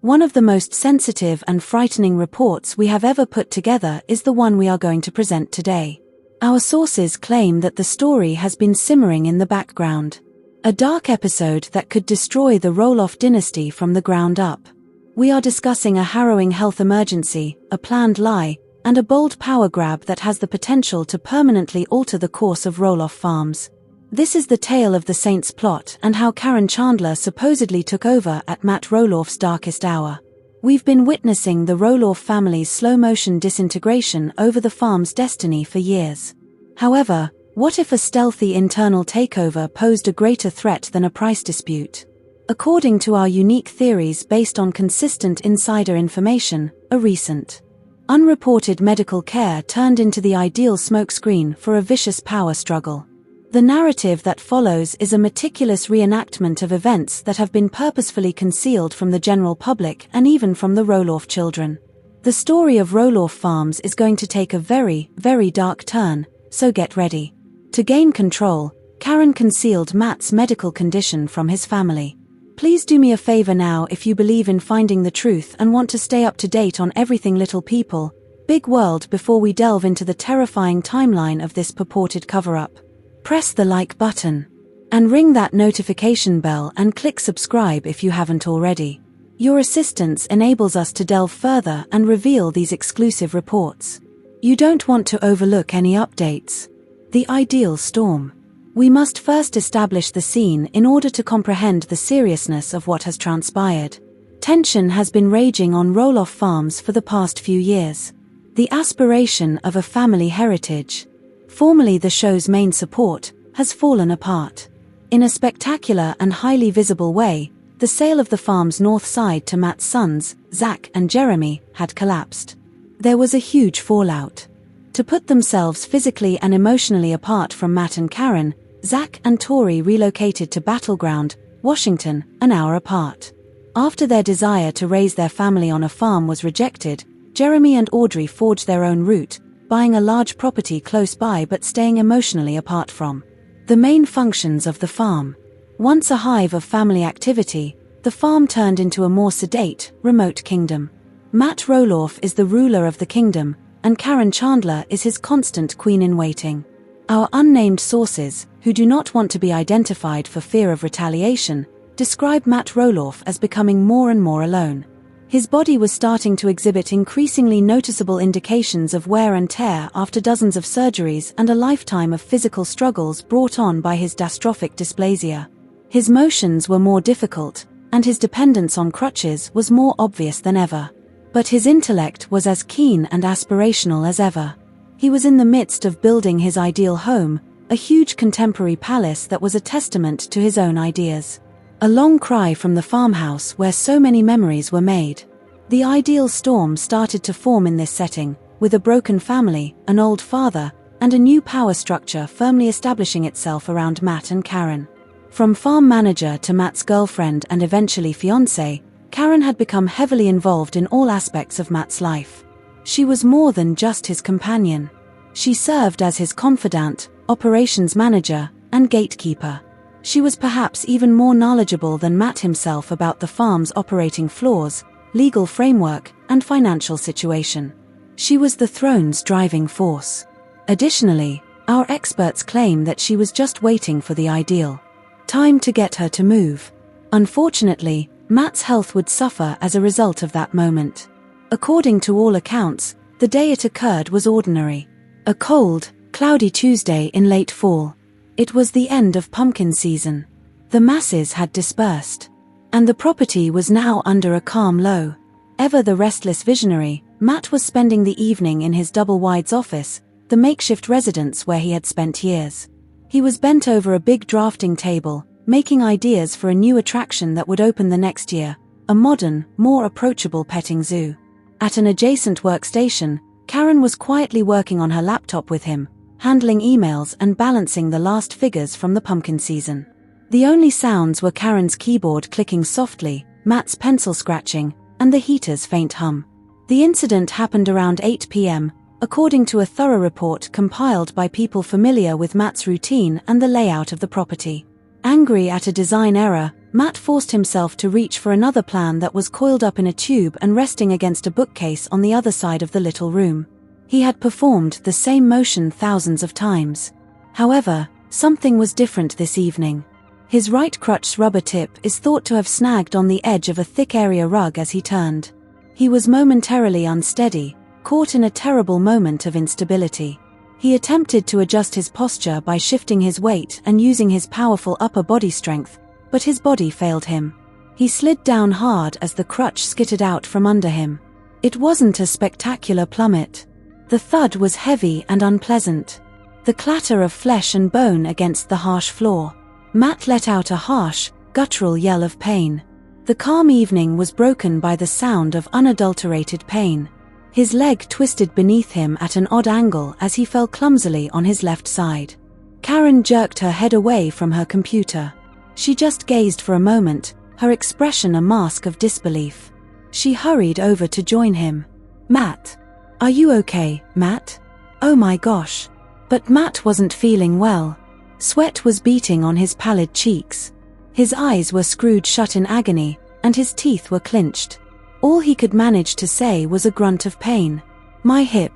One of the most sensitive and frightening reports we have ever put together is the one we are going to present today. Our sources claim that the story has been simmering in the background. A dark episode that could destroy the Roloff dynasty from the ground up. We are discussing a harrowing health emergency, a planned lie, and a bold power grab that has the potential to permanently alter the course of Roloff Farms. This is the tale of the Saints plot and how Karen Chandler supposedly took over at Matt Roloff's darkest hour. We've been witnessing the Roloff family's slow-motion disintegration over the farm's destiny for years. However, what if a stealthy internal takeover posed a greater threat than a price dispute? According to our unique theories based on consistent insider information, a recent, unreported medical care turned into the ideal smokescreen for a vicious power struggle. The narrative that follows is a meticulous reenactment of events that have been purposefully concealed from the general public and even from the Roloff children. The story of Roloff Farms is going to take a very, very dark turn, so get ready. To gain control, Karen concealed Matt's medical condition from his family. Please do me a favor now if you believe in finding the truth and want to stay up to date on everything little people, big world before we delve into the terrifying timeline of this purported cover-up. Press the like button and ring that notification bell and click subscribe if you haven't already. Your assistance enables us to delve further and reveal these exclusive reports. You don't want to overlook any updates. The ideal storm. We must first establish the scene in order to comprehend the seriousness of what has transpired. Tension has been raging on Roloff Farms for the past few years. The aspiration of a family heritage, formerly the show's main support, has fallen apart. In a spectacular and highly visible way, the sale of the farm's north side to Matt's sons, Zach and Jeremy, had collapsed. There was a huge fallout. To put themselves physically and emotionally apart from Matt and Karen, Zach and Tori relocated to Battleground, Washington, an hour apart. After their desire to raise their family on a farm was rejected, Jeremy and Audrey forged their own route, buying a large property close by but staying emotionally apart from the main functions of the farm. Once a hive of family activity, the farm turned into a more sedate, remote kingdom. Matt Roloff is the ruler of the kingdom, and Karen Chandler is his constant queen-in-waiting. Our unnamed sources, who do not want to be identified for fear of retaliation, describe Matt Roloff as becoming more and more alone. His body was starting to exhibit increasingly noticeable indications of wear and tear after dozens of surgeries and a lifetime of physical struggles brought on by his dystrophic dysplasia. His motions were more difficult, and his dependence on crutches was more obvious than ever. But his intellect was as keen and aspirational as ever. He was in the midst of building his ideal home, a huge contemporary palace that was a testament to his own ideas. A long cry from the farmhouse where so many memories were made. The ideal storm started to form in this setting, with a broken family, an old father, and a new power structure firmly establishing itself around Matt and Karen. From farm manager to Matt's girlfriend and eventually fiancée, Karen had become heavily involved in all aspects of Matt's life. She was more than just his companion. She served as his confidant, operations manager, and gatekeeper. She was perhaps even more knowledgeable than Matt himself about the farm's operating flaws, legal framework, and financial situation. She was the throne's driving force. Additionally, our experts claim that she was just waiting for the ideal time to get her to move. Unfortunately, Matt's health would suffer as a result of that moment. According to all accounts, the day it occurred was ordinary. A cold, cloudy Tuesday in late fall. It was the end of pumpkin season. The masses had dispersed, and the property was now under a calm low. Ever the restless visionary, Matt was spending the evening in his double-wides office, the makeshift residence where he had spent years. He was bent over a big drafting table, making ideas for a new attraction that would open the next year, a modern, more approachable petting zoo. At an adjacent workstation, Karen was quietly working on her laptop with him, handling emails and balancing the last figures from the pumpkin season. The only sounds were Karen's keyboard clicking softly, Matt's pencil scratching, and the heater's faint hum. The incident happened around 8 p.m., according to a thorough report compiled by people familiar with Matt's routine and the layout of the property. Angry at a design error, Matt forced himself to reach for another plan that was coiled up in a tube and resting against a bookcase on the other side of the little room. He had performed the same motion thousands of times. However, something was different this evening. His right crutch's rubber tip is thought to have snagged on the edge of a thick area rug as he turned. He was momentarily unsteady, caught in a terrible moment of instability. He attempted to adjust his posture by shifting his weight and using his powerful upper body strength, but his body failed him. He slid down hard as the crutch skittered out from under him. It wasn't a spectacular plummet. The thud was heavy and unpleasant. The clatter of flesh and bone against the harsh floor. Matt let out a harsh, guttural yell of pain. The calm evening was broken by the sound of unadulterated pain. His leg twisted beneath him at an odd angle as he fell clumsily on his left side. Karen jerked her head away from her computer. She just gazed for a moment, her expression a mask of disbelief. She hurried over to join him. "Matt. Are you okay, Matt? Oh my gosh." But Matt wasn't feeling well. Sweat was beating on his pallid cheeks. His eyes were screwed shut in agony, and his teeth were clenched. All he could manage to say was a grunt of pain. "My hip."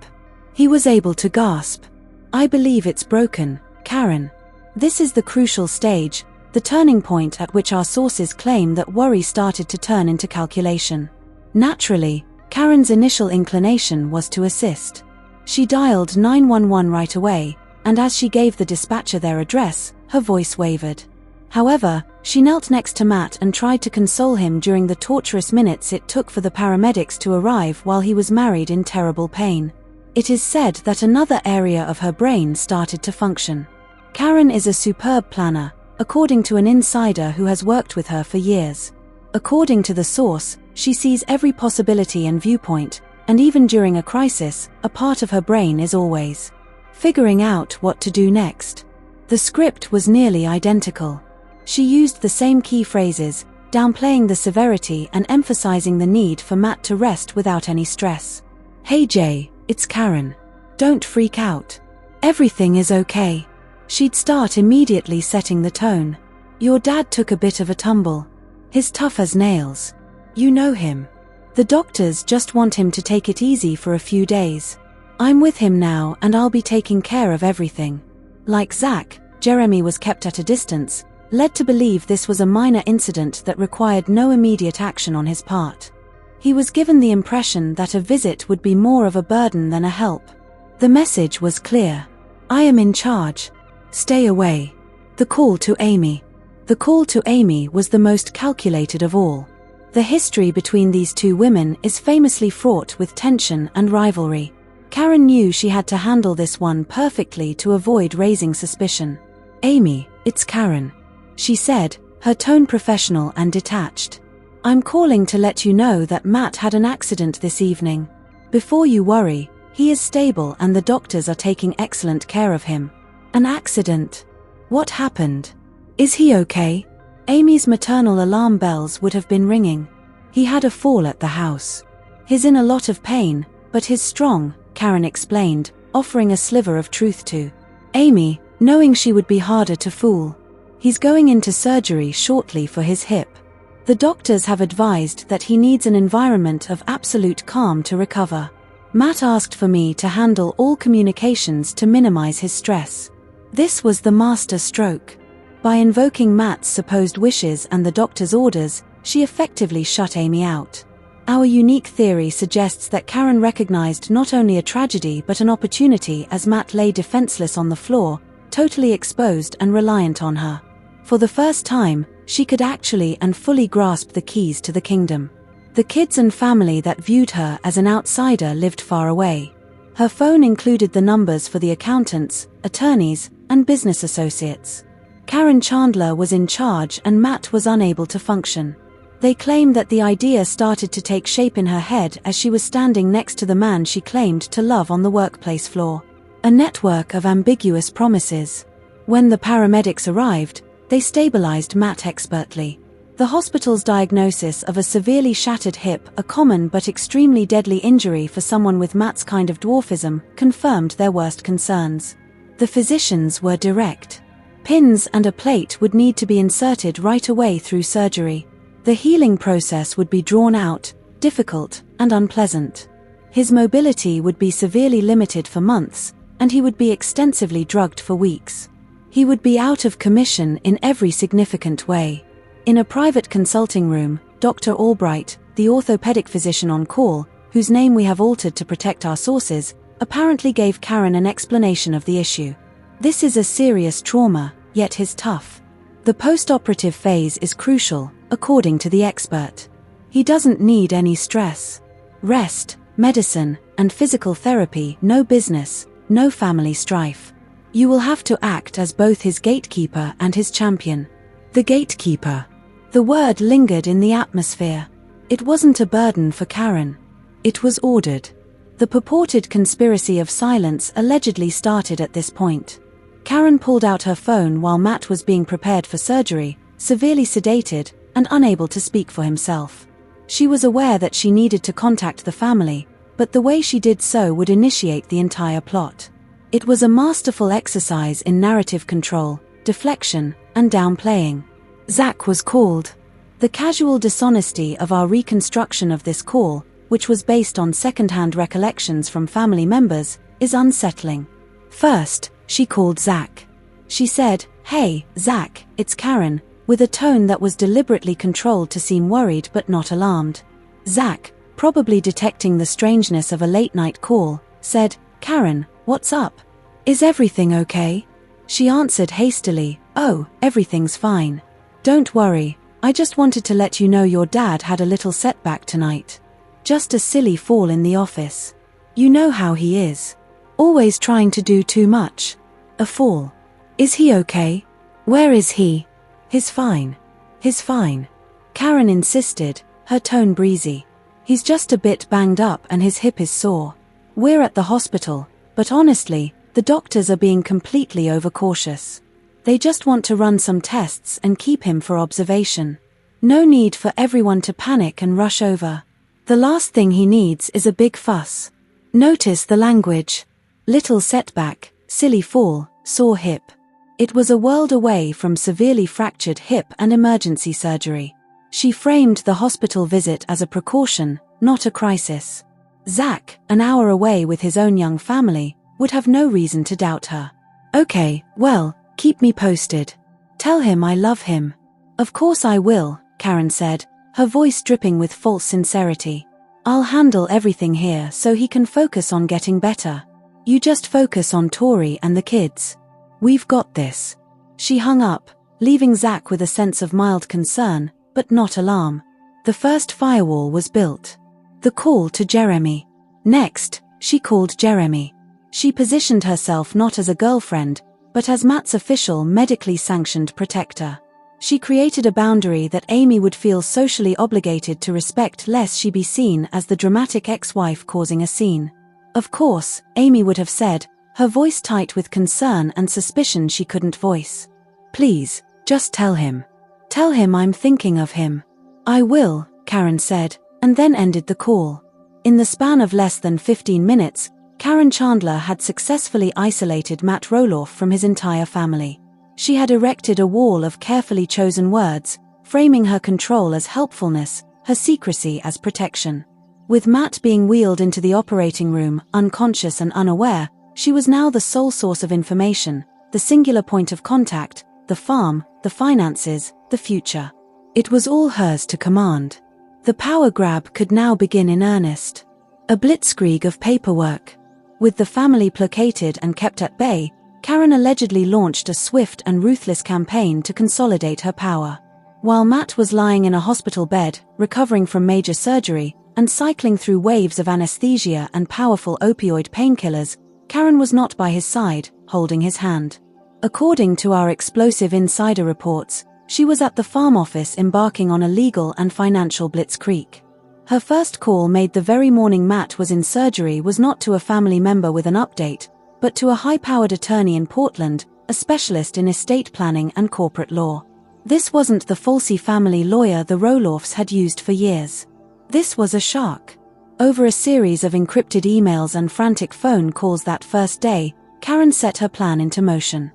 He was able to gasp. "I believe it's broken, Karen." This is the crucial stage, the turning point at which our sources claim that worry started to turn into calculation. Naturally, Karen's initial inclination was to assist. She dialed 911 right away, and as she gave the dispatcher their address, her voice wavered. However, she knelt next to Matt and tried to console him during the torturous minutes it took for the paramedics to arrive while he was married in terrible pain. It is said that another area of her brain started to function. Karen is a superb planner, according to an insider who has worked with her for years. According to the source, she sees every possibility and viewpoint, and even during a crisis, a part of her brain is always figuring out what to do next. The script was nearly identical. She used the same key phrases, downplaying the severity and emphasizing the need for Matt to rest without any stress. "Hey Jay, it's Karen. Don't freak out. Everything is okay." She'd start immediately setting the tone. "Your dad took a bit of a tumble. He's tough as nails. You know him. The doctors just want him to take it easy for a few days. I'm with him now and I'll be taking care of everything." Like Zach, Jeremy was kept at a distance, led to believe this was a minor incident that required no immediate action on his part. He was given the impression that a visit would be more of a burden than a help. The message was clear. "I am in charge. Stay away." The call to Amy. The call to Amy was the most calculated of all. The history between these two women is famously fraught with tension and rivalry. Karen knew she had to handle this one perfectly to avoid raising suspicion. "Amy, it's Karen," she said, her tone professional and detached. "I'm calling to let you know that Matt had an accident this evening. Before you worry, he is stable and the doctors are taking excellent care of him." "An accident? What happened? Is he okay?" Amy's maternal alarm bells would have been ringing. "He had a fall at the house. He's in a lot of pain, but he's strong," Karen explained, offering a sliver of truth to Amy, knowing she would be harder to fool. "He's going into surgery shortly for his hip. The doctors have advised that he needs an environment of absolute calm to recover. Matt asked for me to handle all communications to minimize his stress." This was the master stroke. By invoking Matt's supposed wishes and the doctor's orders, she effectively shut Amy out. Our unique theory suggests that Karen recognized not only a tragedy but an opportunity as Matt lay defenseless on the floor, totally exposed and reliant on her. For the first time, she could actually and fully grasp the keys to the kingdom. The kids and family that viewed her as an outsider lived far away. Her phone included the numbers for the accountants, attorneys, and business associates. Karen Chandler was in charge and Matt was unable to function. They claim that the idea started to take shape in her head as she was standing next to the man she claimed to love on the workplace floor. A network of ambiguous promises. When the paramedics arrived, they stabilized Matt expertly. The hospital's diagnosis of a severely shattered hip, a common but extremely deadly injury for someone with Matt's kind of dwarfism, confirmed their worst concerns. The physicians were direct. Pins and a plate would need to be inserted right away through surgery. The healing process would be drawn out, difficult, and unpleasant. His mobility would be severely limited for months, and he would be extensively drugged for weeks. He would be out of commission in every significant way. In a private consulting room, Dr. Albright, the orthopedic physician on call, whose name we have altered to protect our sources, apparently gave Karen an explanation of the issue. This is a serious trauma, yet is tough. The post-operative phase is crucial, according to the expert. He doesn't need any stress. Rest, medicine, and physical therapy, no business, no family strife. You will have to act as both his gatekeeper and his champion. The gatekeeper. The word lingered in the atmosphere. It wasn't a burden for Karen. It was ordered. The purported conspiracy of silence allegedly started at this point. Karen pulled out her phone while Matt was being prepared for surgery, severely sedated, and unable to speak for himself. She was aware that she needed to contact the family, but the way she did so would initiate the entire plot. It was a masterful exercise in narrative control, deflection, and downplaying. Zach was called. The casual dishonesty of our reconstruction of this call, which was based on second-hand recollections from family members, is unsettling. First, she called Zach. She said, "Hey, Zach, it's Karen," with a tone that was deliberately controlled to seem worried but not alarmed. Zach, probably detecting the strangeness of a late-night call, said, "Karen, what's up? Is everything okay?" She answered hastily, "Oh, everything's fine. Don't worry, I just wanted to let you know your dad had a little setback tonight. Just a silly fall in the office. You know how he is. Always trying to do too much. A fall. Is he okay? Where is he?" "He's fine. He's fine," Karen insisted, her tone breezy. "He's just a bit banged up and his hip is sore. We're at the hospital, but honestly, the doctors are being completely overcautious. They just want to run some tests and keep him for observation. No need for everyone to panic and rush over. The last thing he needs is a big fuss." Notice the language. Little setback, silly fall, sore hip. It was a world away from severely fractured hip and emergency surgery. She framed the hospital visit as a precaution, not a crisis. Zach, an hour away with his own young family, would have no reason to doubt her. "Okay, well, keep me posted. Tell him I love him." "Of course I will," Karen said, her voice dripping with false sincerity. "I'll handle everything here so he can focus on getting better. You just focus on Tori and the kids. We've got this." She hung up, leaving Zach with a sense of mild concern, but not alarm. The first firewall was built. The call to Jeremy. Next, she called Jeremy. She positioned herself not as a girlfriend, but as Matt's official medically sanctioned protector. She created a boundary that Amy would feel socially obligated to respect lest she be seen as the dramatic ex-wife causing a scene. Of course, Amy would have said, her voice tight with concern and suspicion she couldn't voice. "Please, just tell him. Tell him I'm thinking of him." "I will," Karen said, and then ended the call. In the span of less than 15 minutes, Karen Chandler had successfully isolated Matt Roloff from his entire family. She had erected a wall of carefully chosen words, framing her control as helpfulness, her secrecy as protection. With Matt being wheeled into the operating room, unconscious and unaware, she was now the sole source of information, the singular point of contact, the farm, the finances, the future. It was all hers to command. The power grab could now begin in earnest. A blitzkrieg of paperwork. With the family placated and kept at bay, Karen allegedly launched a swift and ruthless campaign to consolidate her power. While Matt was lying in a hospital bed, recovering from major surgery, and cycling through waves of anesthesia and powerful opioid painkillers, Karen was not by his side, holding his hand. According to our explosive insider reports, she was at the farm office embarking on a legal and financial blitzkrieg. Her first call made the very morning Matt was in surgery was not to a family member with an update, but to a high-powered attorney in Portland, a specialist in estate planning and corporate law. This wasn't the falsy family lawyer the Roloffs had used for years. This was a shark. Over a series of encrypted emails and frantic phone calls that first day, Karen set her plan into motion.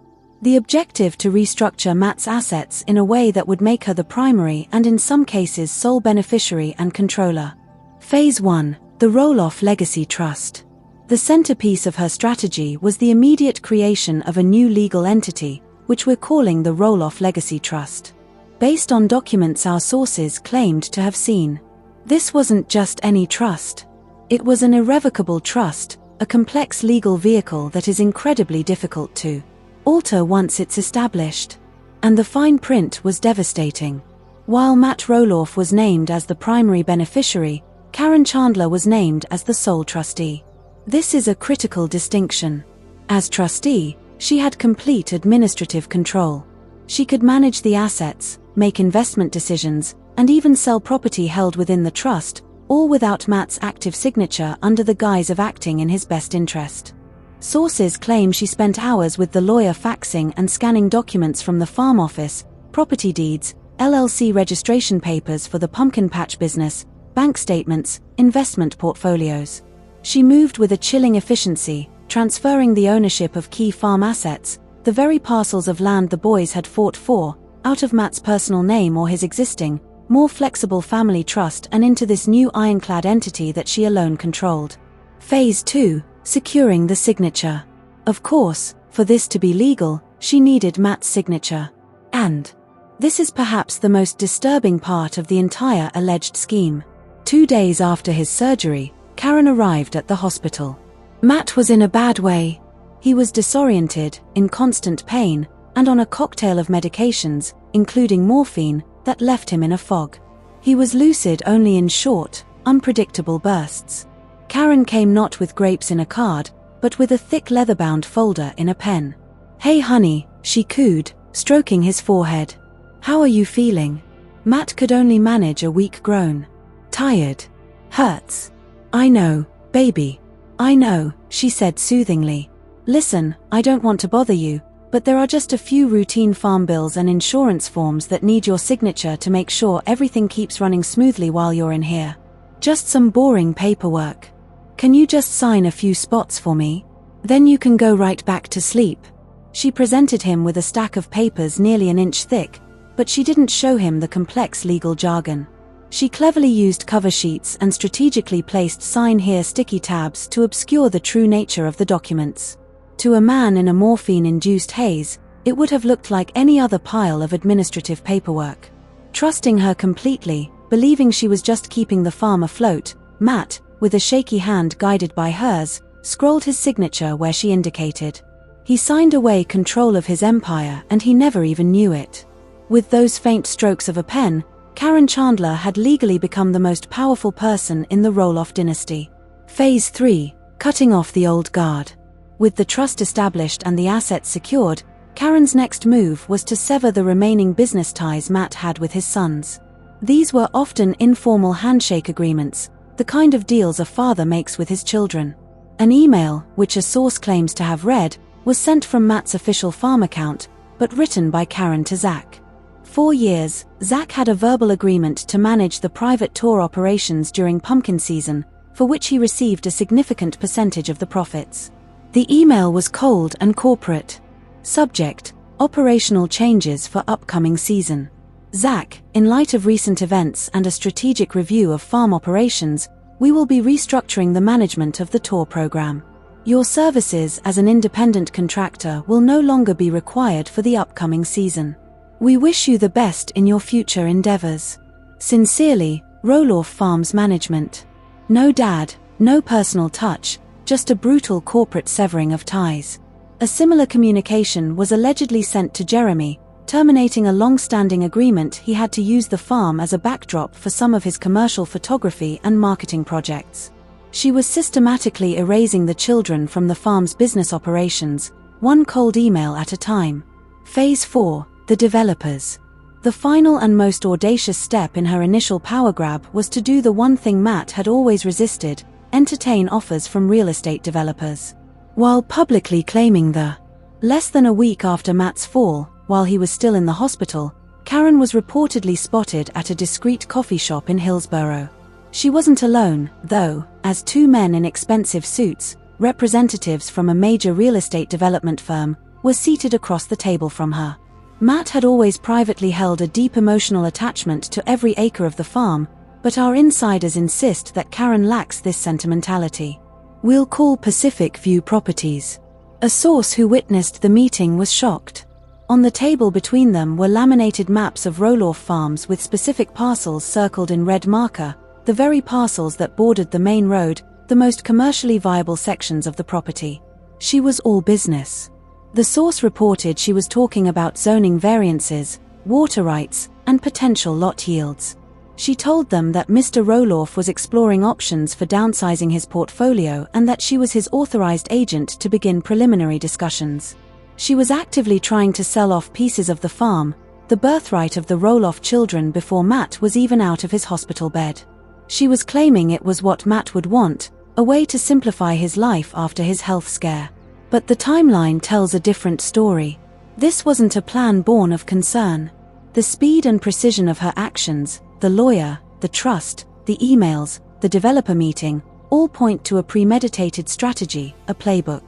The objective to restructure Matt's assets in a way that would make her the primary and in some cases sole beneficiary and controller. Phase 1. The Roloff Legacy Trust. The centerpiece of her strategy was the immediate creation of a new legal entity, which we're calling the Roloff Legacy Trust. Based on documents our sources claimed to have seen. This wasn't just any trust. It was an irrevocable trust, a complex legal vehicle that is incredibly difficult to alter once it's established. And the fine print was devastating. While Matt Roloff was named as the primary beneficiary, Karen Chandler was named as the sole trustee. This is a critical distinction. As trustee, she had complete administrative control. She could manage the assets, make investment decisions, and even sell property held within the trust, all without Matt's active signature under the guise of acting in his best interest. Sources claim she spent hours with the lawyer faxing and scanning documents from the farm office, property deeds, LLC registration papers for the pumpkin patch business, bank statements, investment portfolios. She moved with a chilling efficiency, transferring the ownership of key farm assets, the very parcels of land the boys had fought for, out of Matt's personal name or his existing, more flexible family trust and into this new ironclad entity that she alone controlled. Phase 2. Securing the signature. Of course, for this to be legal, she needed Matt's signature. And this is perhaps the most disturbing part of the entire alleged scheme. 2 days after his surgery, Karen arrived at the hospital. Matt was in a bad way. He was disoriented, in constant pain, and on a cocktail of medications, including morphine, that left him in a fog. He was lucid only in short, unpredictable bursts. Karen came not with grapes in a card, but with a thick leather-bound folder in a pen. "Hey honey," she cooed, stroking his forehead. "How are you feeling?" Matt could only manage a weak groan. "Tired. Hurts." "I know, baby. I know," she said soothingly. "Listen, I don't want to bother you, but there are just a few routine farm bills and insurance forms that need your signature to make sure everything keeps running smoothly while you're in here. Just some boring paperwork. Can you just sign a few spots for me? Then you can go right back to sleep." She presented him with a stack of papers nearly an inch thick, but she didn't show him the complex legal jargon. She cleverly used cover sheets and strategically placed sign here sticky tabs to obscure the true nature of the documents. To a man in a morphine-induced haze, it would have looked like any other pile of administrative paperwork. Trusting her completely, believing she was just keeping the farm afloat, Matt, with a shaky hand guided by hers, scrolled his signature where she indicated. He signed away control of his empire and he never even knew it. With those faint strokes of a pen, Karen Chandler had legally become the most powerful person in the Roloff dynasty. Phase 3. Cutting off the old guard. With the trust established and the assets secured, Karen's next move was to sever the remaining business ties Matt had with his sons. These were often informal handshake agreements, the kind of deals a father makes with his children. An email, which a source claims to have read, was sent from Matt's official farm account, but written by Karen to Zach. 4 years, Zach had a verbal agreement to manage the private tour operations during pumpkin season, for which he received a significant percentage of the profits. The email was cold and corporate. Subject: operational changes for upcoming season. Zach, in light of recent events and a strategic review of farm operations, we will be restructuring the management of the tour program. Your services as an independent contractor will no longer be required for the upcoming season. We wish you the best in your future endeavors. Sincerely, Roloff Farms Management. No dad, no personal touch, just a brutal corporate severing of ties. A similar communication was allegedly sent to Jeremy, terminating a long-standing agreement he had to use the farm as a backdrop for some of his commercial photography and marketing projects. She was systematically erasing the children from the farm's business operations, one cold email at a time. Phase 4. The developers. The final and most audacious step in her initial power grab was to do the one thing Matt had always resisted: entertain offers from real estate developers. While publicly claiming the less than a week after Matt's fall, while he was still in the hospital, Karen was reportedly spotted at a discreet coffee shop in Hillsborough. She wasn't alone, though, as 2 men in expensive suits, representatives from a major real estate development firm, were seated across the table from her. Matt had always privately held a deep emotional attachment to every acre of the farm, but our insiders insist that Karen lacks this sentimentality. "We'll call Pacific View Properties." A source who witnessed the meeting was shocked. On the table between them were laminated maps of Roloff farms with specific parcels circled in red marker, the very parcels that bordered the main road, the most commercially viable sections of the property. She was all business. The source reported she was talking about zoning variances, water rights, and potential lot yields. She told them that Mr. Roloff was exploring options for downsizing his portfolio and that she was his authorized agent to begin preliminary discussions. She was actively trying to sell off pieces of the farm, the birthright of the Roloff children, before Matt was even out of his hospital bed. She was claiming it was what Matt would want, a way to simplify his life after his health scare. But the timeline tells a different story. This wasn't a plan born of concern. The speed and precision of her actions, the lawyer, the trust, the emails, the developer meeting, all point to a premeditated strategy, a playbook.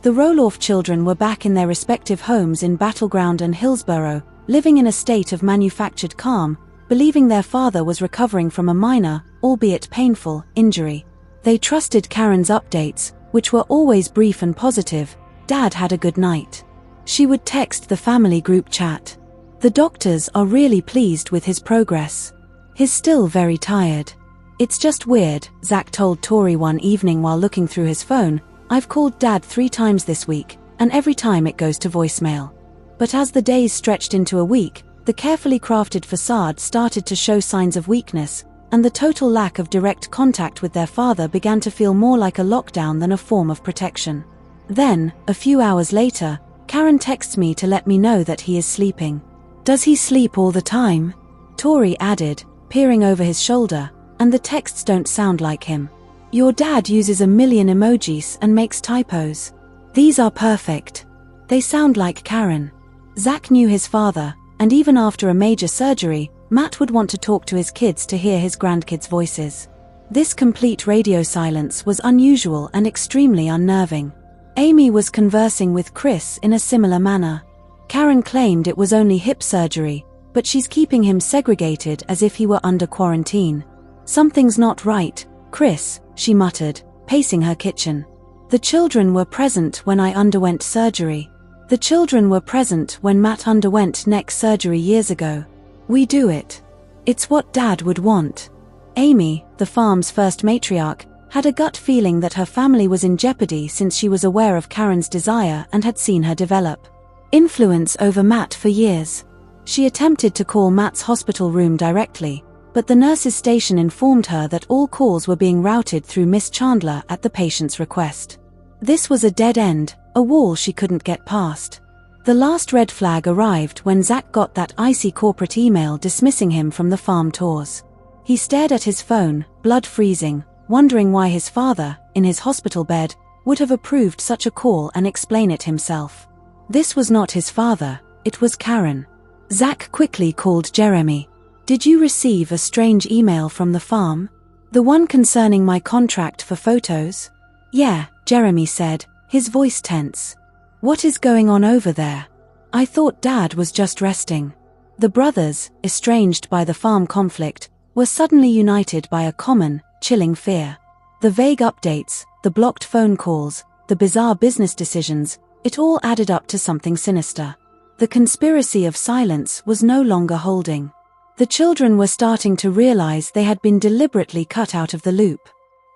The Roloff children were back in their respective homes in Battleground and Hillsborough, living in a state of manufactured calm, believing their father was recovering from a minor, albeit painful, injury. They trusted Karen's updates, which were always brief and positive. "Dad had a good night." She would text the family group chat. "The doctors are really pleased with his progress. He's still very tired." "It's just weird," Zach told Tori one evening while looking through his phone. "I've called Dad 3 times this week, and every time it goes to voicemail." But as the days stretched into a week, the carefully crafted facade started to show signs of weakness, and the total lack of direct contact with their father began to feel more like a lockdown than a form of protection. Then, a few hours later, Karen texts me to let me know that he is sleeping. "Does he sleep all the time?" Tori added, peering over his shoulder, "and the texts don't sound like him. Your dad uses a million emojis and makes typos. These are perfect. They sound like Karen." Zach knew his father, and even after a major surgery, Matt would want to talk to his kids to hear his grandkids' voices. This complete radio silence was unusual and extremely unnerving. Amy was conversing with Chris in a similar manner. Karen claimed it was only hip surgery, but she's keeping him segregated as if he were under quarantine. "Something's not right, Chris," she muttered, pacing her kitchen. "The children were present when I underwent surgery. The children were present when Matt underwent neck surgery years ago. We do it. It's what Dad would want." Amy, the farm's first matriarch, had a gut feeling that her family was in jeopardy since she was aware of Karen's desire and had seen her develop influence over Matt for years. She attempted to call Matt's hospital room directly, but the nurse's station informed her that all calls were being routed through Miss Chandler at the patient's request. This was a dead end, a wall she couldn't get past. The last red flag arrived when Zach got that icy corporate email dismissing him from the farm tours. He stared at his phone, blood freezing, wondering why his father, in his hospital bed, would have approved such a call and explain it himself. This was not his father, it was Karen. Zach quickly called Jeremy. "Did you receive a strange email from the farm? The one concerning my contract for photos?" "Yeah," Jeremy said, his voice tense. "What is going on over there? I thought Dad was just resting." The brothers, estranged by the farm conflict, were suddenly united by a common, chilling fear. The vague updates, the blocked phone calls, the bizarre business decisions, it all added up to something sinister. The conspiracy of silence was no longer holding. The children were starting to realize they had been deliberately cut out of the loop.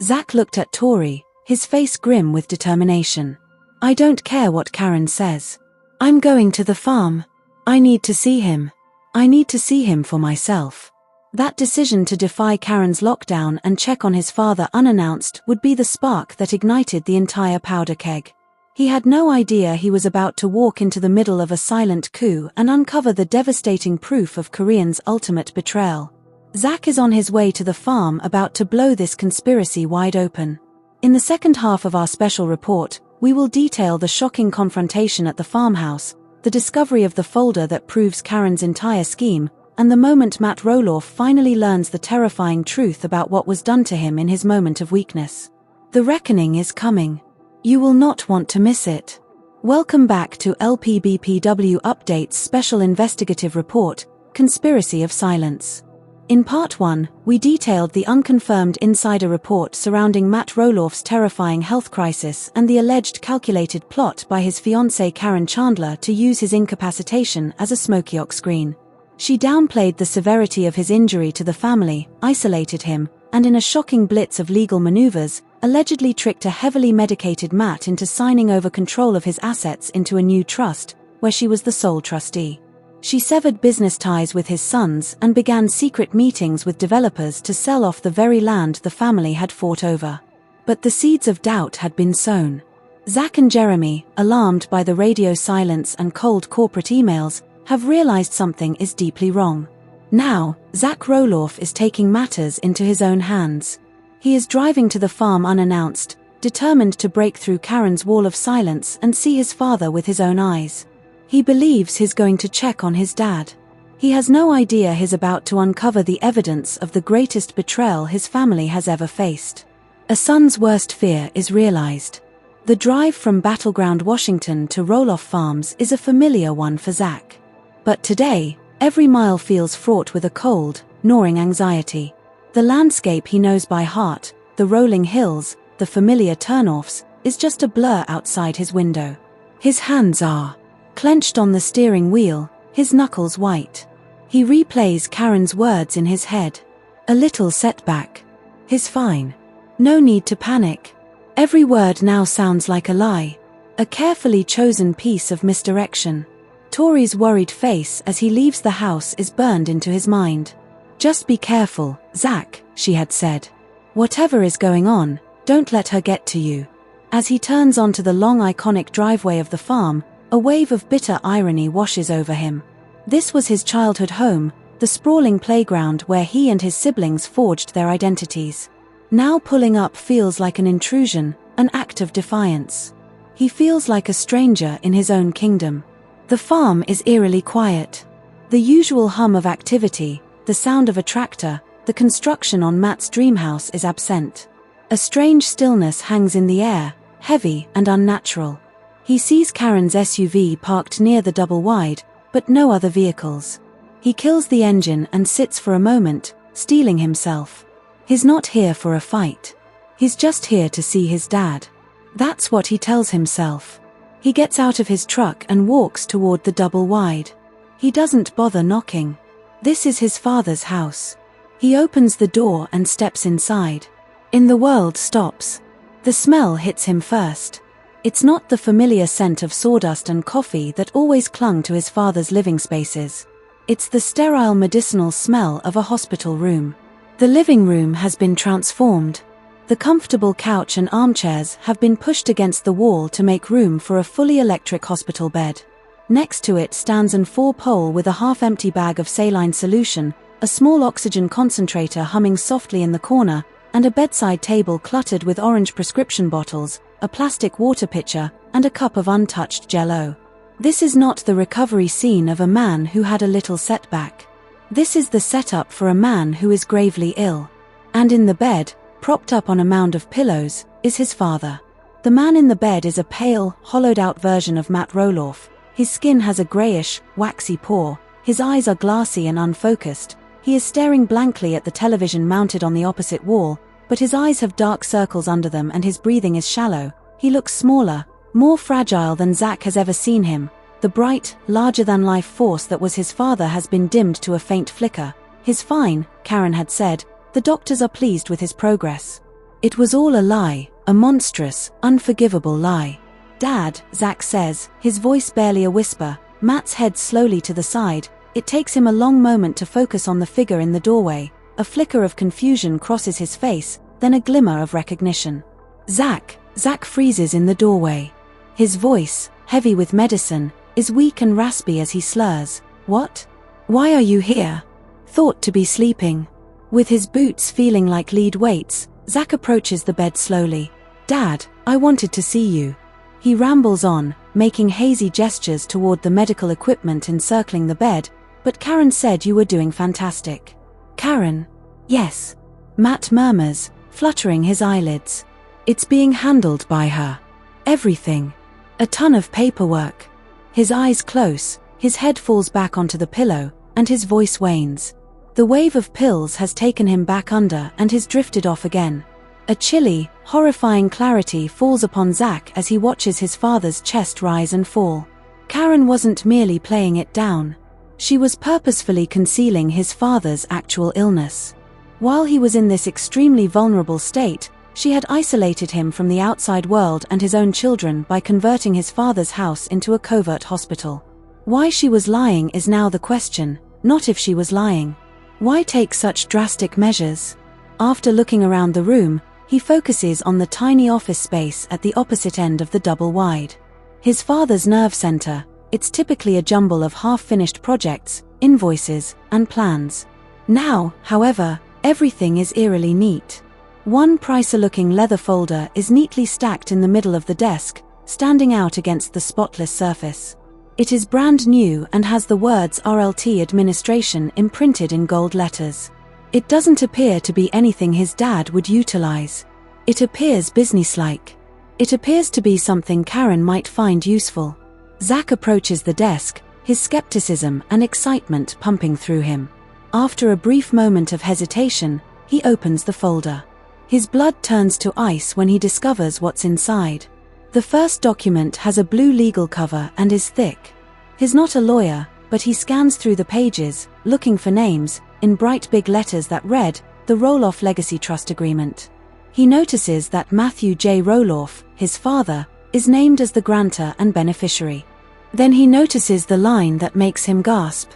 Zach looked at Tori, his face grim with determination. "I don't care what Karen says. I'm going to the farm. I need to see him. I need to see him for myself." That decision to defy Karen's lockdown and check on his father unannounced would be the spark that ignited the entire powder keg. He had no idea he was about to walk into the middle of a silent coup and uncover the devastating proof of Korean's ultimate betrayal. Zach is on his way to the farm about to blow this conspiracy wide open. In the second half of our special report, we will detail the shocking confrontation at the farmhouse, the discovery of the folder that proves Karen's entire scheme, and the moment Matt Roloff finally learns the terrifying truth about what was done to him in his moment of weakness. The reckoning is coming. You will not want to miss it. Welcome back to LPBW Update's special investigative report, Conspiracy of Silence. In Part 1, we detailed the unconfirmed insider report surrounding Matt Roloff's terrifying health crisis and the alleged calculated plot by his fiancée Karen Chandler to use his incapacitation as a smokey screen. She downplayed the severity of his injury to the family, isolated him, and in a shocking blitz of legal maneuvers, allegedly tricked a heavily medicated Matt into signing over control of his assets into a new trust, where she was the sole trustee. She severed business ties with his sons and began secret meetings with developers to sell off the very land the family had fought over. But the seeds of doubt had been sown. Zach and Jeremy, alarmed by the radio silence and cold corporate emails, have realized something is deeply wrong. Now, Zach Roloff is taking matters into his own hands. He is driving to the farm unannounced, determined to break through Karen's wall of silence and see his father with his own eyes. He believes he's going to check on his dad. He has no idea he's about to uncover the evidence of the greatest betrayal his family has ever faced. A son's worst fear is realized. The drive from Battleground Washington to Roloff Farms is a familiar one for Zach. But today, every mile feels fraught with a cold, gnawing anxiety. The landscape he knows by heart, the rolling hills, the familiar turnoffs, is just a blur outside his window. His hands are clenched on the steering wheel, his knuckles white. He replays Karen's words in his head. A little setback. He's fine. No need to panic. Every word now sounds like a lie. A carefully chosen piece of misdirection. Tori's worried face as he leaves the house is burned into his mind. Just be careful, Zach, she had said. Whatever is going on, don't let her get to you. As he turns onto the long iconic driveway of the farm, a wave of bitter irony washes over him. This was his childhood home, the sprawling playground where he and his siblings forged their identities. Now pulling up feels like an intrusion, an act of defiance. He feels like a stranger in his own kingdom. The farm is eerily quiet. The usual hum of activity, the sound of a tractor, the construction on Matt's dream house is absent. A strange stillness hangs in the air, heavy and unnatural. He sees Karen's SUV parked near the double-wide, but no other vehicles. He kills the engine and sits for a moment, steeling himself. He's not here for a fight. He's just here to see his dad. That's what he tells himself. He gets out of his truck and walks toward the double-wide. He doesn't bother knocking. This is his father's house. He opens the door and steps inside. The world stops. The smell hits him first. It's not the familiar scent of sawdust and coffee that always clung to his father's living spaces. It's the sterile medicinal smell of a hospital room. The living room has been transformed. The comfortable couch and armchairs have been pushed against the wall to make room for a fully electric hospital bed. Next to it stands an 4-pole with a half-empty bag of saline solution, a small oxygen concentrator humming softly in the corner, and a bedside table cluttered with orange prescription bottles, a plastic water pitcher, and a cup of untouched Jell-O. This is not the recovery scene of a man who had a little setback. This is the setup for a man who is gravely ill. And in the bed, propped up on a mound of pillows, is his father. The man in the bed is a pale, hollowed-out version of Matt Roloff. His skin has a grayish, waxy pore, his eyes are glassy and unfocused. He is staring blankly at the television mounted on the opposite wall, but his eyes have dark circles under them and his breathing is shallow. He looks smaller, more fragile than Zach has ever seen him. The bright, larger-than-life force that was his father has been dimmed to a faint flicker. He's fine, Karen had said. The doctors are pleased with his progress. It was all a lie, a monstrous, unforgivable lie. Dad, Zach says, his voice barely a whisper. Matt's head slowly to the side. It takes him a long moment to focus on the figure in the doorway. A flicker of confusion crosses his face, then a glimmer of recognition. Zach freezes in the doorway. His voice, heavy with medicine, is weak and raspy as he slurs. What? Why are you here? Thought to be sleeping. With his boots feeling like lead weights, Zach approaches the bed slowly. Dad, I wanted to see you. He rambles on, making hazy gestures toward the medical equipment encircling the bed, but Karen said you were doing fantastic. Karen? Yes. Matt murmurs, fluttering his eyelids. It's being handled by her. Everything. A ton of paperwork. His eyes close, his head falls back onto the pillow, and his voice wanes. The wave of pills has taken him back under and he's drifted off again. A chilly, horrifying clarity falls upon Zach as he watches his father's chest rise and fall. Karen wasn't merely playing it down. She was purposefully concealing his father's actual illness. While he was in this extremely vulnerable state, she had isolated him from the outside world and his own children by converting his father's house into a covert hospital. Why she was lying is now the question, not if she was lying. Why take such drastic measures? After looking around the room, he focuses on the tiny office space at the opposite end of the double wide. His father's nerve center. It's typically a jumble of half-finished projects, invoices, and plans. Now, however, everything is eerily neat. One pricer-looking leather folder is neatly stacked in the middle of the desk, standing out against the spotless surface. It is brand new and has the words RLT Administration imprinted in gold letters. It doesn't appear to be anything his dad would utilize. It appears businesslike. It appears to be something Karen might find useful. Zach approaches the desk, his skepticism and excitement pumping through him. After a brief moment of hesitation, he opens the folder. His blood turns to ice when he discovers what's inside. The first document has a blue legal cover and is thick. He's not a lawyer, but he scans through the pages, looking for names, in bright big letters that read, the Roloff Legacy Trust Agreement. He notices that Matthew J. Roloff, his father, is named as the grantor and beneficiary. Then he notices the line that makes him gasp.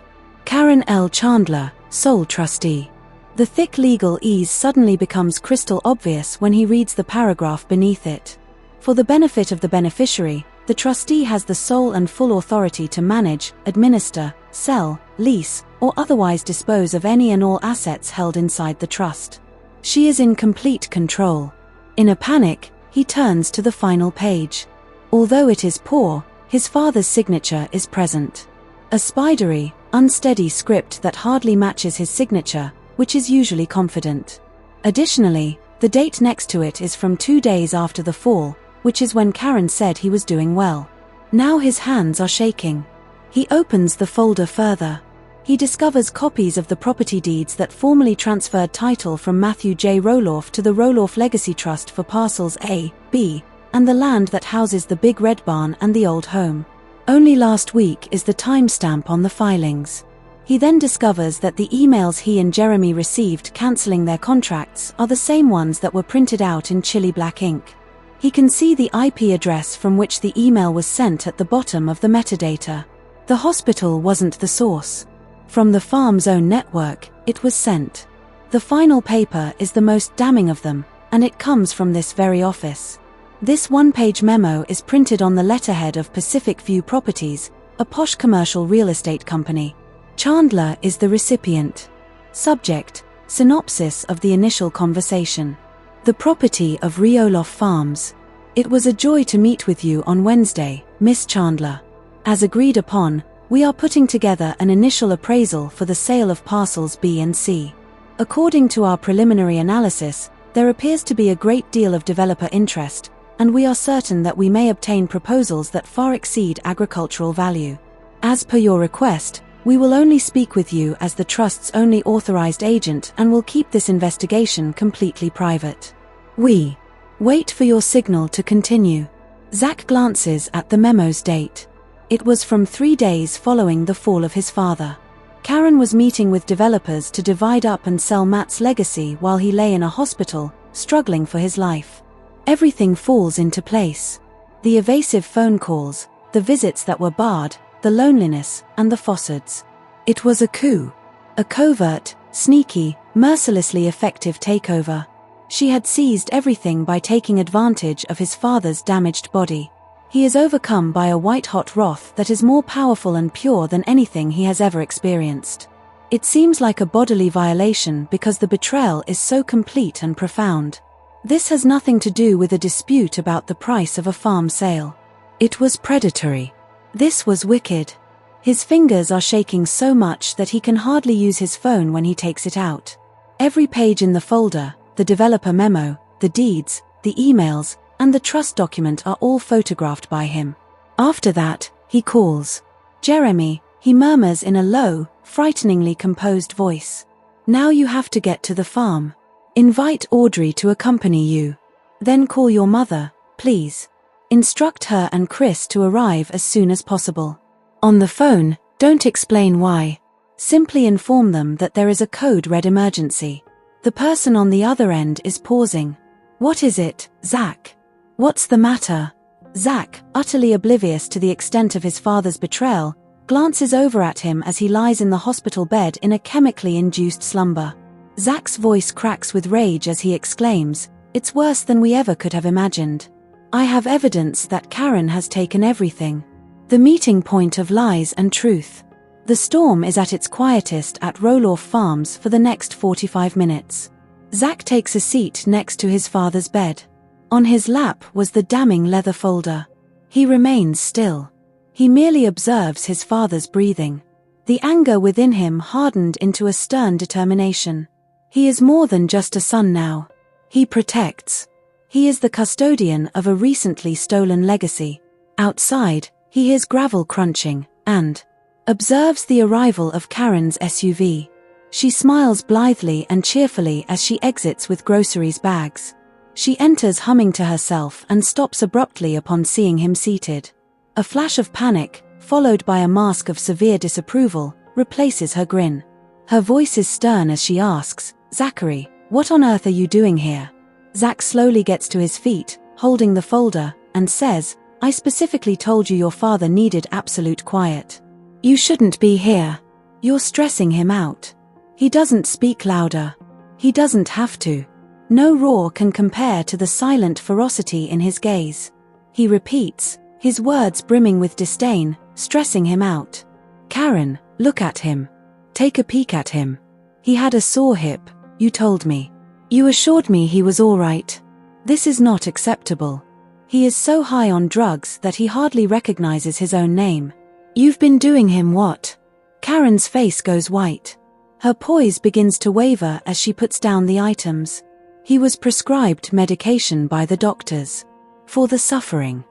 Karen L. Chandler, sole trustee. The thick legal ease suddenly becomes crystal obvious when he reads the paragraph beneath it. For the benefit of the beneficiary, the trustee has the sole and full authority to manage, administer, sell, lease, or otherwise dispose of any and all assets held inside the trust. She is in complete control. In a panic, he turns to the final page. Although it is poor, his father's signature is present. A spidery, unsteady script that hardly matches his signature, which is usually confident. Additionally, the date next to it is from 2 days after the fall, which is when Karen said he was doing well. Now his hands are shaking. He opens the folder further. He discovers copies of the property deeds that formally transferred title from Matthew J. Roloff to the Roloff Legacy Trust for parcels A, B, and the land that houses the big red barn and the old home. Only last week is the timestamp on the filings. He then discovers that the emails he and Jeremy received cancelling their contracts are the same ones that were printed out in chilly black ink. He can see the IP address from which the email was sent at the bottom of the metadata. The hospital wasn't the source. From the farm's own network, it was sent. The final paper is the most damning of them, and it comes from this very office. This one-page memo is printed on the letterhead of Pacific View Properties, a posh commercial real estate company. Chandler is the recipient. Subject: synopsis of the initial conversation. The property of Roloff Farms. It was a joy to meet with you on Wednesday, Miss Chandler. As agreed upon, we are putting together an initial appraisal for the sale of parcels B and C. According to our preliminary analysis, there appears to be a great deal of developer interest, and we are certain that we may obtain proposals that far exceed agricultural value. As per your request, we will only speak with you as the Trust's only authorized agent and will keep this investigation completely private. We wait for your signal to continue. Zach glances at the memo's date. It was from 3 days following the fall of his father. Karen was meeting with developers to divide up and sell Matt's legacy while he lay in a hospital, struggling for his life. Everything falls into place. The evasive phone calls, the visits that were barred, the loneliness, and the Fossads. It was a coup. A covert, sneaky, mercilessly effective takeover. She had seized everything by taking advantage of his father's damaged body. He is overcome by a white-hot wrath that is more powerful and pure than anything he has ever experienced. It seems like a bodily violation because the betrayal is so complete and profound. This has nothing to do with a dispute about the price of a farm sale. It was predatory. This was wicked. His fingers are shaking so much that he can hardly use his phone when he takes it out. Every page in the folder, the developer memo, the deeds, the emails, and the trust document are all photographed by him. After that, he calls. Jeremy, he murmurs in a low, frighteningly composed voice. Now you have to get to the farm. Invite Audrey to accompany you. Then call your mother, please. Instruct her and Chris to arrive as soon as possible. On the phone, don't explain why. Simply inform them that there is a code red emergency. The person on the other end is pausing. What is it, Zach? What's the matter? Zach, utterly oblivious to the extent of his father's betrayal, glances over at him as he lies in the hospital bed in a chemically induced slumber. Zach's voice cracks with rage as he exclaims, "It's worse than we ever could have imagined. I have evidence that Karen has taken everything." The meeting point of lies and truth. The storm is at its quietest at Roloff Farms for the next 45 minutes. Zach takes a seat next to his father's bed. On his lap was the damning leather folder. He remains still. He merely observes his father's breathing. The anger within him hardened into a stern determination. He is more than just a son now. He protects. He is the custodian of a recently stolen legacy. Outside, he hears gravel crunching, and observes the arrival of Karen's SUV. She smiles blithely and cheerfully as she exits with groceries bags. She enters humming to herself and stops abruptly upon seeing him seated. A flash of panic, followed by a mask of severe disapproval, replaces her grin. Her voice is stern as she asks, "Zachary, what on earth are you doing here?" Zach slowly gets to his feet, holding the folder, and says, "I specifically told you your father needed absolute quiet. You shouldn't be here. You're stressing him out." He doesn't speak louder. He doesn't have to. No roar can compare to the silent ferocity in his gaze. He repeats, his words brimming with disdain, stressing him out. "Karen, look at him. Take a peek at him. He had a sore hip, you told me. You assured me he was all right. This is not acceptable. He is so high on drugs that he hardly recognizes his own name. You've been doing him what?" Karen's face goes white. Her poise begins to waver as she puts down the items. He was prescribed medication by the doctors. For the suffering.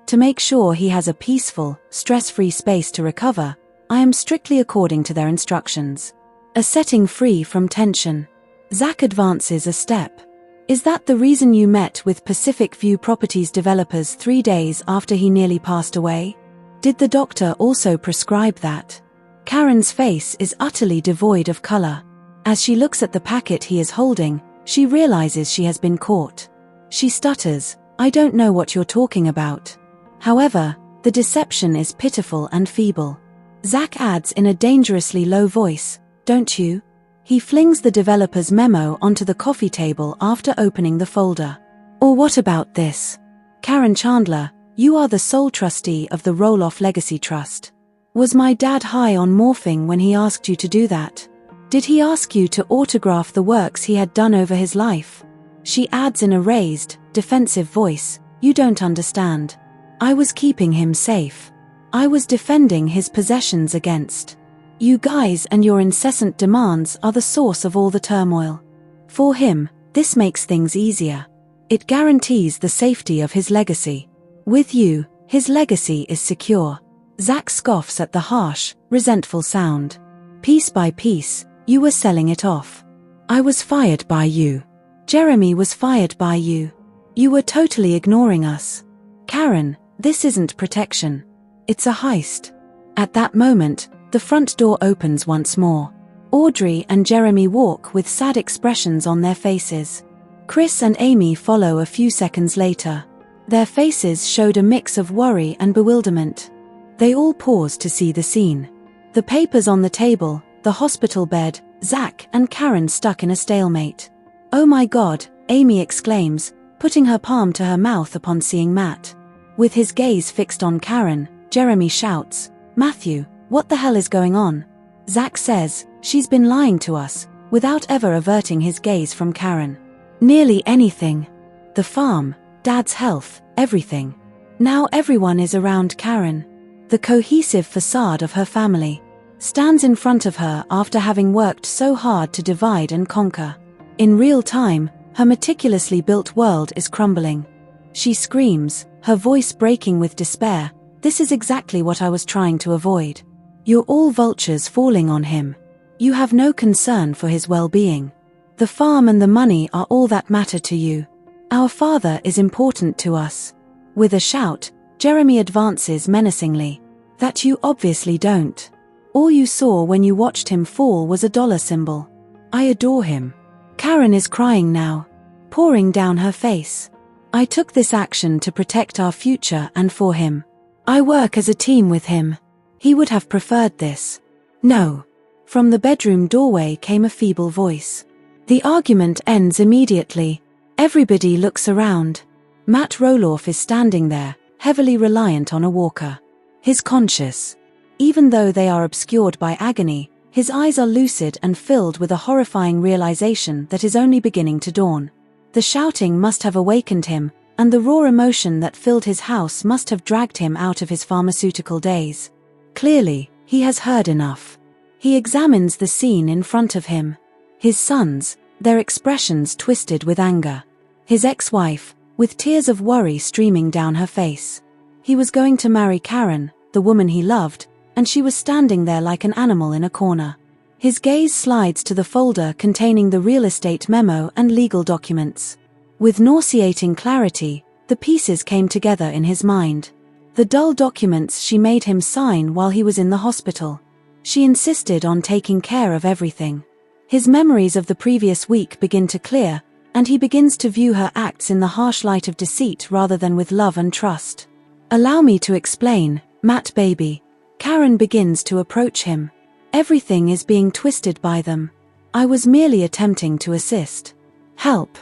To make sure he has a peaceful, stress-free space to recover, I am strictly according to their instructions. A setting free from tension. Zach advances a step. "Is that the reason you met with Pacific View Properties developers 3 days after he nearly passed away? Did the doctor also prescribe that?" Karen's face is utterly devoid of color. As she looks at the packet he is holding, she realizes she has been caught. She stutters, "I don't know what you're talking about." However, the deception is pitiful and feeble. Zach adds in a dangerously low voice, "Don't you?" He flings the developer's memo onto the coffee table after opening the folder. "Or what about this? Karen Chandler, you are the sole trustee of the Roloff Legacy Trust. Was my dad high on morphine when he asked you to do that? Did he ask you to autograph the works he had done over his life?" She adds in a raised, defensive voice, "You don't understand. I was keeping him safe. I was defending his possessions against. You guys and your incessant demands are the source of all the turmoil. For him, this makes things easier. It guarantees the safety of his legacy. With you, his legacy is secure." Zach scoffs at the harsh, resentful sound. "Piece by piece, you were selling it off. I was fired by you. Jeremy was fired by you. You were totally ignoring us. Karen, this isn't protection. It's a heist." At that moment, the front door opens once more. Audrey and Jeremy walk with sad expressions on their faces. Chris and Amy follow a few seconds later. Their faces showed a mix of worry and bewilderment. They all pause to see the scene. The papers on the table, the hospital bed, Zach and Karen stuck in a stalemate. "Oh my God," Amy exclaims, putting her palm to her mouth upon seeing Matt. With his gaze fixed on Karen, Jeremy shouts, "Matthew, what the hell is going on?" Zach says, "She's been lying to us," without ever averting his gaze from Karen. "Nearly anything. The farm, Dad's health, everything. Now everyone is around Karen. The cohesive facade of her family stands in front of her after having worked so hard to divide and conquer. In real time, her meticulously built world is crumbling. She screams, her voice breaking with despair, This is exactly what I was trying to avoid. You're all vultures falling on him. You have no concern for his well-being. The farm and the money are all that matter to you. Our father is important to us." With a shout, Jeremy advances menacingly. "That you obviously don't. All you saw when you watched him fall was a dollar symbol. I adore him." Karen is crying now, pouring down her face. "I took this action to protect our future and for him. I work as a team with him. He would have preferred this." "No." From the bedroom doorway came a feeble voice. The argument ends immediately. Everybody looks around. Matt Roloff is standing there, heavily reliant on a walker. He's conscious. Even though they are obscured by agony, his eyes are lucid and filled with a horrifying realization that is only beginning to dawn. The shouting must have awakened him, and the raw emotion that filled his house must have dragged him out of his pharmaceutical days. Clearly, he has heard enough. He examines the scene in front of him. His sons, their expressions twisted with anger. His ex-wife, with tears of worry streaming down her face. He was going to marry Karen, the woman he loved, and she was standing there like an animal in a corner. His gaze slides to the folder containing the real estate memo and legal documents. With nauseating clarity, the pieces came together in his mind. The dull documents she made him sign while he was in the hospital. She insisted on taking care of everything. His memories of the previous week begin to clear, and he begins to view her acts in the harsh light of deceit rather than with love and trust. "Allow me to explain, Matt baby." Karen begins to approach him. "Everything is being twisted by them. I was merely attempting to assist. Help."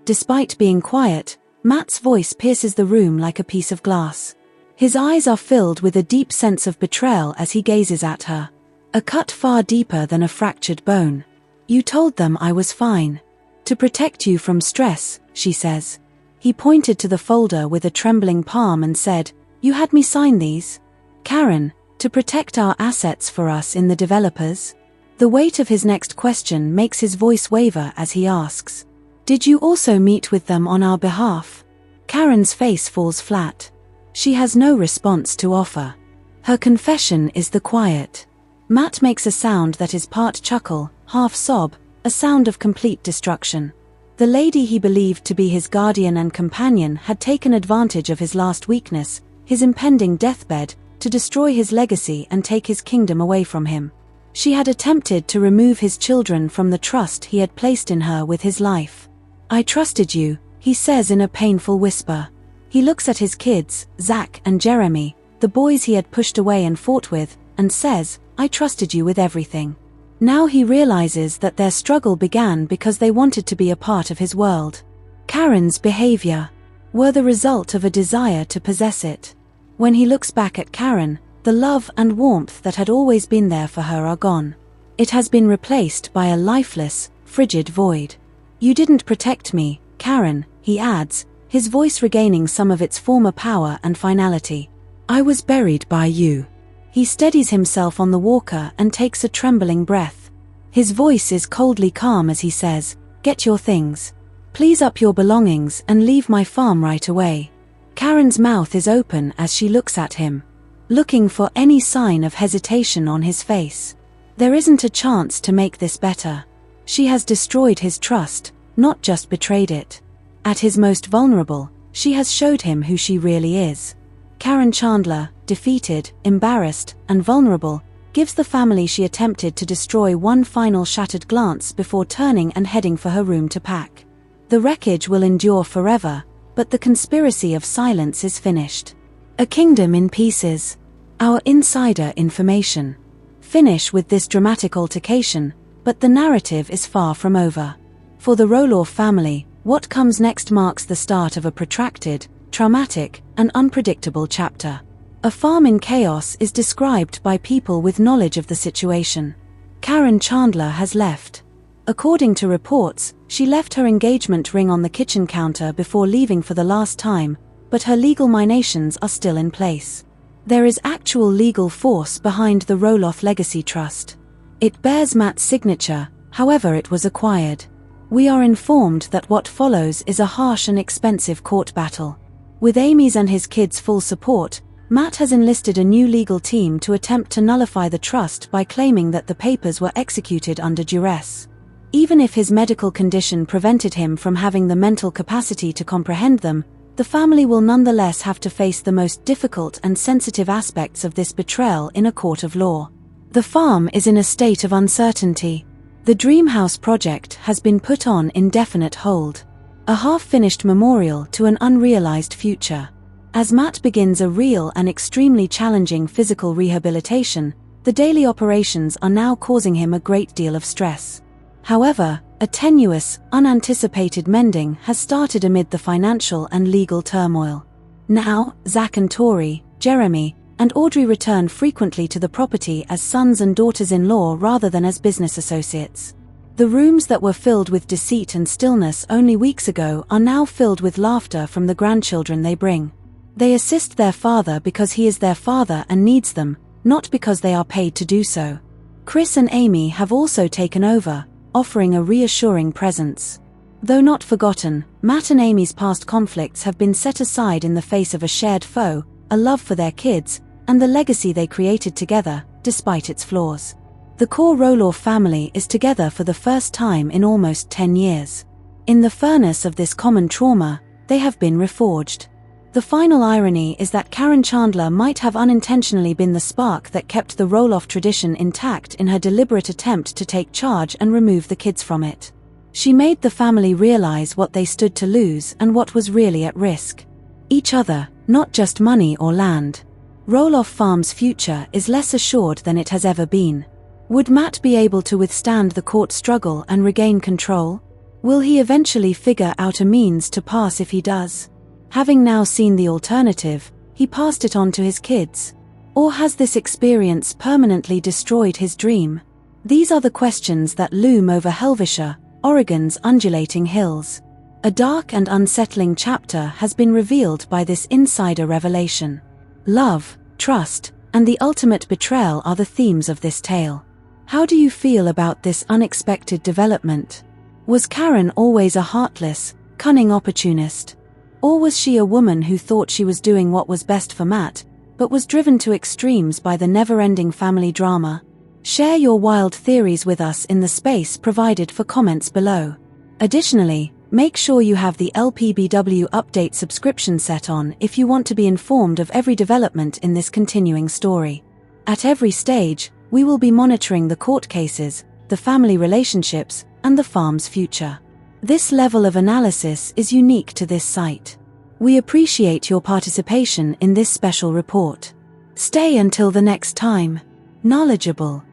Despite being quiet, Matt's voice pierces the room like a piece of glass. His eyes are filled with a deep sense of betrayal as he gazes at her. A cut far deeper than a fractured bone. "You told them I was fine. To protect you from stress," she says. He pointed to the folder with a trembling palm and said, "You had me sign these?" "Karen, to protect our assets for us in the developers?" The weight of his next question makes his voice waver as he asks, "Did you also meet with them on our behalf?" Karen's face falls flat. She has no response to offer. Her confession is the quiet. Matt makes a sound that is part chuckle, half sob, a sound of complete destruction. The lady he believed to be his guardian and companion had taken advantage of his last weakness, his impending deathbed, to destroy his legacy and take his kingdom away from him. She had attempted to remove his children from the trust he had placed in her with his life. "I trusted you," he says in a painful whisper. He looks at his kids, Zach and Jeremy, the boys he had pushed away and fought with, and says, "I trusted you with everything." Now he realizes that their struggle began because they wanted to be a part of his world. Karen's behavior were the result of a desire to possess it. When he looks back at Karen, the love and warmth that had always been there for her are gone. It has been replaced by a lifeless, frigid void. "You didn't protect me, Karen," he adds, his voice regaining some of its former power and finality. "I was buried by you." He steadies himself on the walker and takes a trembling breath. His voice is coldly calm as he says, "Get your things. Please up your belongings and leave my farm right away." Karen's mouth is open as she looks at him, looking for any sign of hesitation on his face. There isn't a chance to make this better. She has destroyed his trust, not just betrayed it. At his most vulnerable, she has showed him who she really is. Karen Chandler, defeated, embarrassed, and vulnerable, gives the family she attempted to destroy one final shattered glance before turning and heading for her room to pack. The wreckage will endure forever, but the conspiracy of silence is finished. A kingdom in pieces. Our insider information. Finish with this dramatic altercation, but the narrative is far from over. For the Roloff family, what comes next marks the start of a protracted, traumatic, and unpredictable chapter. A farm in chaos is described by people with knowledge of the situation. Karen Chandler has left. According to reports, she left her engagement ring on the kitchen counter before leaving for the last time, but her legal machinations are still in place. There is actual legal force behind the Roloff Legacy Trust. It bears Matt's signature, however it was acquired. We are informed that what follows is a harsh and expensive court battle. With Amy's and his kids' full support, Matt has enlisted a new legal team to attempt to nullify the trust by claiming that the papers were executed under duress. Even if his medical condition prevented him from having the mental capacity to comprehend them, the family will nonetheless have to face the most difficult and sensitive aspects of this betrayal in a court of law. The farm is in a state of uncertainty. The Dream House project has been put on indefinite hold, a half-finished memorial to an unrealized future. As Matt begins a real and extremely challenging physical rehabilitation, the daily operations are now causing him a great deal of stress. However, a tenuous, unanticipated mending has started amid the financial and legal turmoil. Now, Zach and Tori, Jeremy, and Audrey return frequently to the property as sons and daughters-in-law rather than as business associates. The rooms that were filled with deceit and stillness only weeks ago are now filled with laughter from the grandchildren they bring. They assist their father because he is their father and needs them, not because they are paid to do so. Chris and Amy have also taken over, offering a reassuring presence. Though not forgotten, Matt and Amy's past conflicts have been set aside in the face of a shared foe, a love for their kids, and the legacy they created together, despite its flaws. The core Roloff family is together for the first time in almost 10 years. In the furnace of this common trauma, they have been reforged. The final irony is that Karen Chandler might have unintentionally been the spark that kept the Roloff tradition intact in her deliberate attempt to take charge and remove the kids from it. She made the family realize what they stood to lose and what was really at risk. Each other, not just money or land. Roloff Farm's future is less assured than it has ever been. Would Matt be able to withstand the court struggle and regain control? Will he eventually figure out a means to pass if he does? Having now seen the alternative, he passed it on to his kids. Or has this experience permanently destroyed his dream? These are the questions that loom over Helvishire, Oregon's undulating hills. A dark and unsettling chapter has been revealed by this insider revelation. Love, trust, and the ultimate betrayal are the themes of this tale. How do you feel about this unexpected development? Was Karen always a heartless, cunning opportunist? Or was she a woman who thought she was doing what was best for Matt, but was driven to extremes by the never-ending family drama? Share your wild theories with us in the space provided for comments below. Additionally, make sure you have the LPBW update subscription set on if you want to be informed of every development in this continuing story. At every stage, we will be monitoring the court cases, the family relationships, and the farm's future. This level of analysis is unique to this site. We appreciate your participation in this special report. Stay until the next time. Knowledgeable.